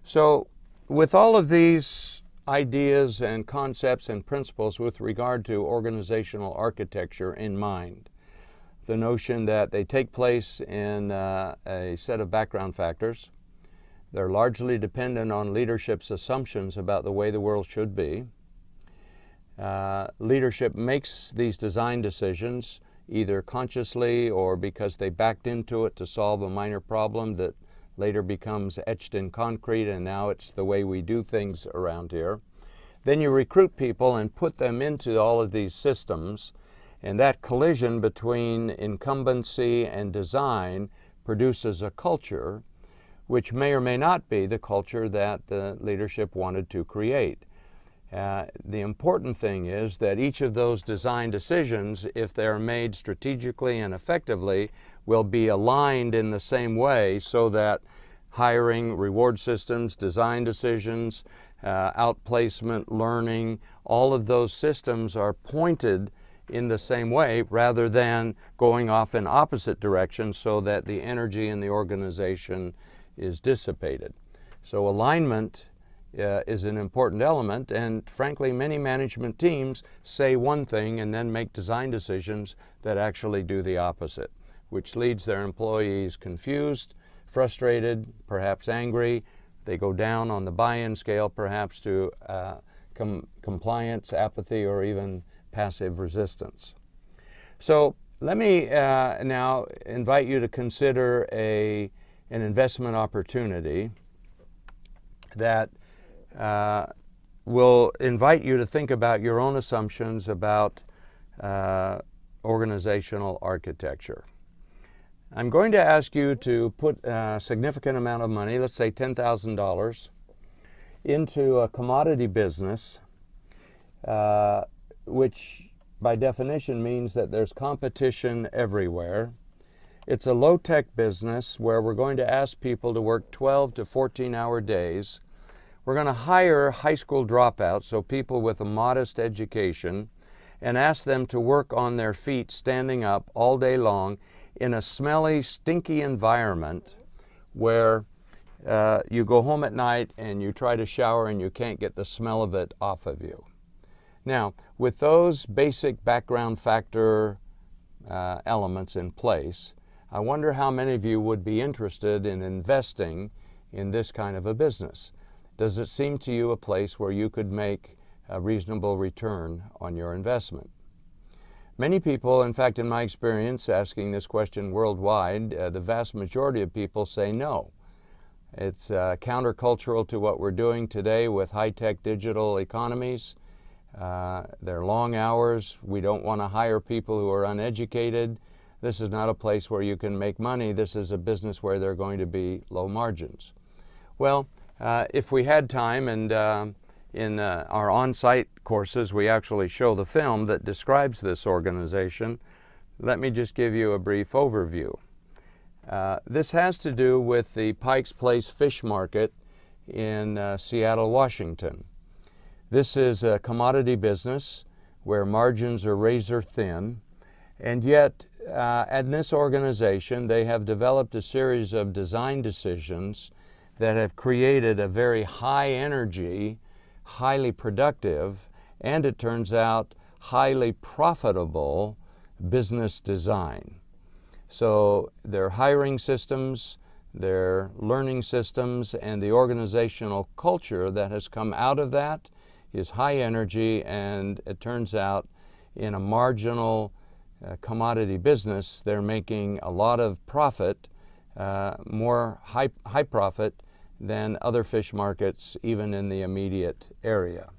So with all of these ideas and concepts and principles with regard to organizational architecture in mind, the notion that they take place in a set of background factors, they're largely dependent on leadership's assumptions about the way the world should be. Leadership makes these design decisions either consciously or because they backed into it to solve a minor problem that later becomes etched in concrete, and now it's the way we do things around here. Then you recruit people and put them into all of these systems, and that collision between incumbency and design produces a culture which may or may not be the culture that the leadership wanted to create. The important thing is that each of those design decisions, if they're made strategically and effectively, will be aligned in the same way so that hiring, reward systems, design decisions, outplacement, learning, all of those systems are pointed in the same way rather than going off in opposite directions so that the energy in the organization is dissipated. So alignment is an important element, and frankly many management teams say one thing and then make design decisions that actually do the opposite, which leads their employees confused, frustrated, perhaps angry. They go down on the buy-in scale perhaps to compliance, apathy, or even passive resistance. So let me now invite you to consider an investment opportunity that will invite you to think about your own assumptions about organizational architecture. I'm going to ask you to put a significant amount of money, let's say $10,000, into a commodity business, which by definition means that there's competition everywhere. It's a low-tech business where we're going to ask people to work 12 to 14-hour days. We're going to hire high school dropouts, so people with a modest education, and ask them to work on their feet standing up all day long in a smelly, stinky environment where you go home at night and you try to shower and you can't get the smell of it off of you. Now, with those basic background factor elements in place, I wonder how many of you would be interested in investing in this kind of a business. Does it seem to you a place where you could make a reasonable return on your investment? Many people, in fact, in my experience, asking this question worldwide, the vast majority of people say no. It's countercultural to what we're doing today with high-tech digital economies. They're long hours. We don't want to hire people who are uneducated. This is not a place where you can make money. This is a business where there are going to be low margins. Well, if we had time, and in our on-site courses we actually show the film that describes this organization, let me just give you a brief overview. This has to do with the Pike's Place Fish Market in Seattle, Washington. This is a commodity business where margins are razor thin, and yet at this organization they have developed a series of design decisions that have created a very high energy, highly productive, and it turns out highly profitable business design. So their hiring systems, their learning systems, and the organizational culture that has come out of that is high energy, and it turns out in a marginal commodity business they're making a lot of profit, more high profit than other fish markets even in the immediate area.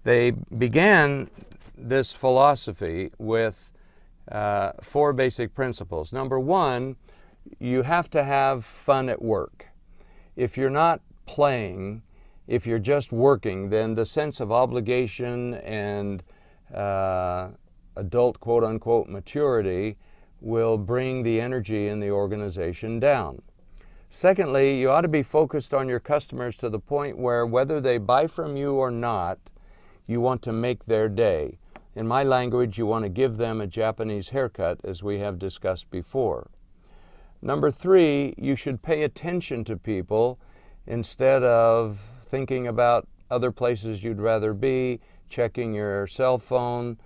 They began this philosophy with 4 basic principles. Number 1, you have to have fun at work. If you're not playing, if you're just working, then the sense of obligation and adult quote-unquote maturity will bring the energy in the organization down. Secondly, you ought to be focused on your customers to the point where whether they buy from you or not, you want to make their day. In my language, you want to give them a Japanese haircut, as we have discussed before. Number 3, you should pay attention to people instead of thinking about other places you'd rather be, checking your cell phone,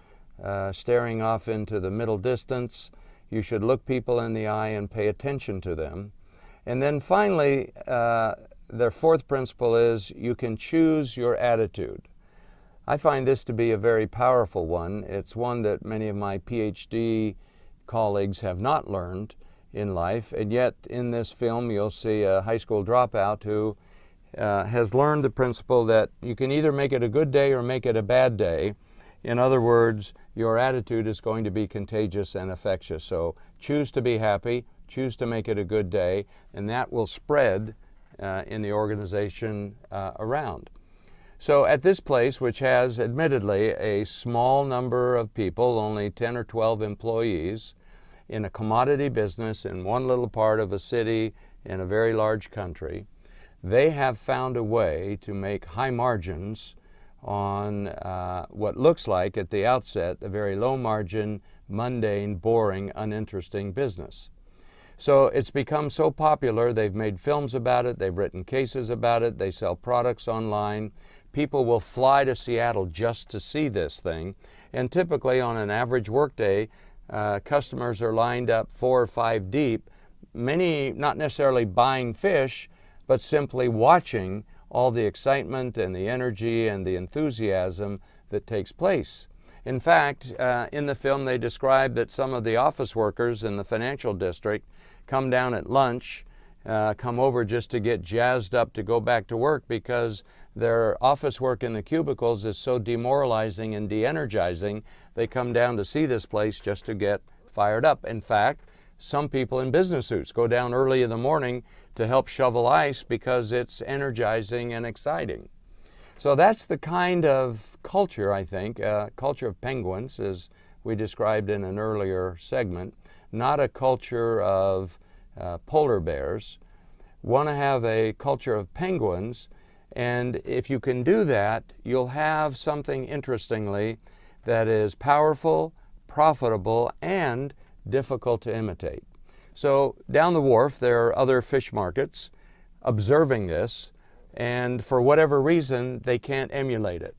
staring off into the middle distance, you should look people in the eye and pay attention to them. And then finally, their fourth principle is you can choose your attitude. I find this to be a very powerful one. It's one that many of my PhD colleagues have not learned in life, and yet in this film you'll see a high school dropout who has learned the principle that you can either make it a good day or make it a bad day. In other words, your attitude is going to be contagious and infectious. So choose to be happy, choose to make it a good day, and that will spread in the organization around. So at this place, which has admittedly a small number of people, only 10 or 12 employees, in a commodity business in one little part of a city in a very large country, they have found a way to make high margins on what looks like at the outset a very low margin, mundane, boring, uninteresting business. So it's become so popular, they've made films about it, they've written cases about it, they sell products online. People will fly to Seattle just to see this thing, and typically on an average workday, customers are lined up 4 or 5 deep, many not necessarily buying fish, but simply watching all the excitement and the energy and the enthusiasm that takes place. In fact, in the film they describe that some of the office workers in the financial district come down at lunch, come over just to get jazzed up to go back to work because their office work in the cubicles is so demoralizing and de-energizing, they come down to see this place just to get fired up. In fact, some people in business suits go down early in the morning to help shovel ice because it's energizing and exciting. So that's the kind of culture, I think, culture of penguins, as we described in an earlier segment, not a culture of polar bears. Want to have a culture of penguins, and if you can do that, you'll have something, interestingly, that is powerful, profitable, and difficult to imitate. So down the wharf, there are other fish markets observing this, and for whatever reason, they can't emulate it.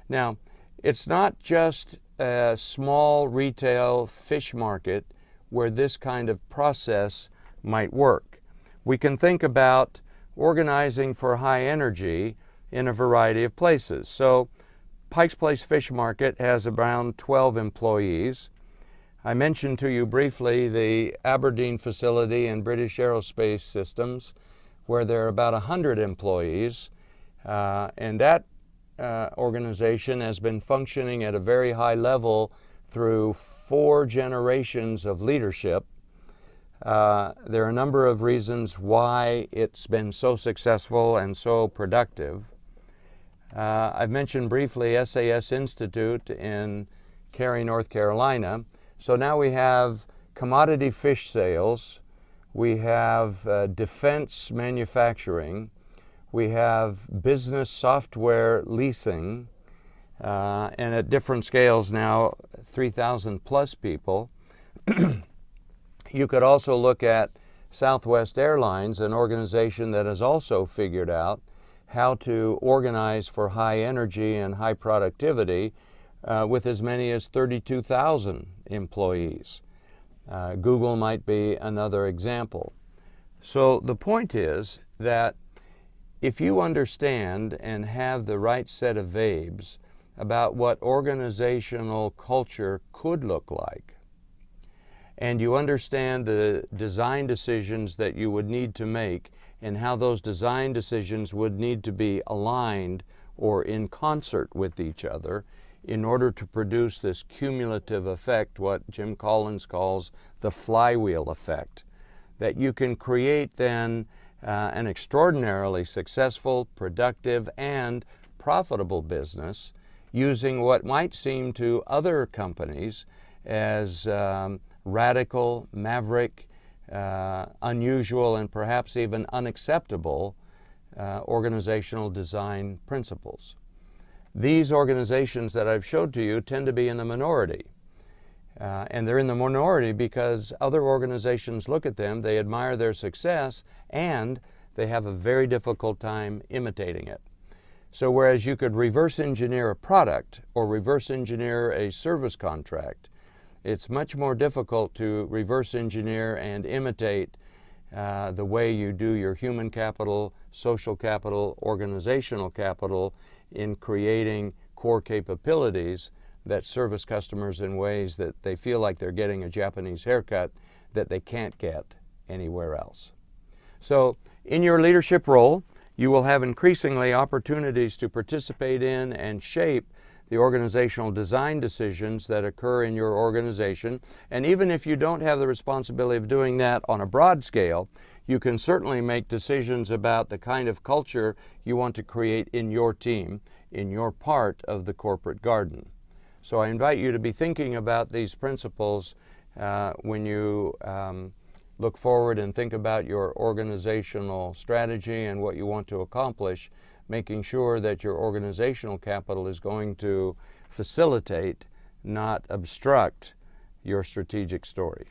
Now, it's not just a small retail fish market where this kind of process might work. We can think about organizing for high energy in a variety of places. So Pike's Place Fish Market has around 12 employees. I mentioned to you briefly the Aberdeen facility in British Aerospace Systems, where there are about 100 employees, and that organization has been functioning at a very high level through 4 generations of leadership. There are a number of reasons why it's been so successful and so productive. I've mentioned briefly SAS Institute in Cary, North Carolina. So now we have commodity fish sales, we have defense manufacturing, we have business software leasing, and at different scales now, 3,000 plus people. You could also look at Southwest Airlines, an organization that has also figured out how to organize for high energy and high productivity with as many as 32,000 employees. Google might be another example. So the point is that if you understand and have the right set of vibes about what organizational culture could look like, and you understand the design decisions that you would need to make and how those design decisions would need to be aligned or in concert with each other in order to produce this cumulative effect, what Jim Collins calls the flywheel effect, that you can create then an extraordinarily successful, productive, and profitable business using what might seem to other companies as radical, maverick, unusual, and perhaps even unacceptable organizational design principles. These organizations that I've showed to you tend to be in the minority. And they're in the minority because other organizations look at them, they admire their success, and they have a very difficult time imitating it. So whereas you could reverse engineer a product or reverse engineer a service contract, it's much more difficult to reverse engineer and imitate the way you do your human capital, social capital, organizational capital in creating core capabilities that service customers in ways that they feel like they're getting a Japanese haircut that they can't get anywhere else. So in your leadership role, you will have increasingly opportunities to participate in and shape the organizational design decisions that occur in your organization. And even if you don't have the responsibility of doing that on a broad scale, you can certainly make decisions about the kind of culture you want to create in your team, in your part of the corporate garden. So I invite you to be thinking about these principles when you look forward and think about your organizational strategy and what you want to accomplish, making sure that your organizational capital is going to facilitate, not obstruct, your strategic story.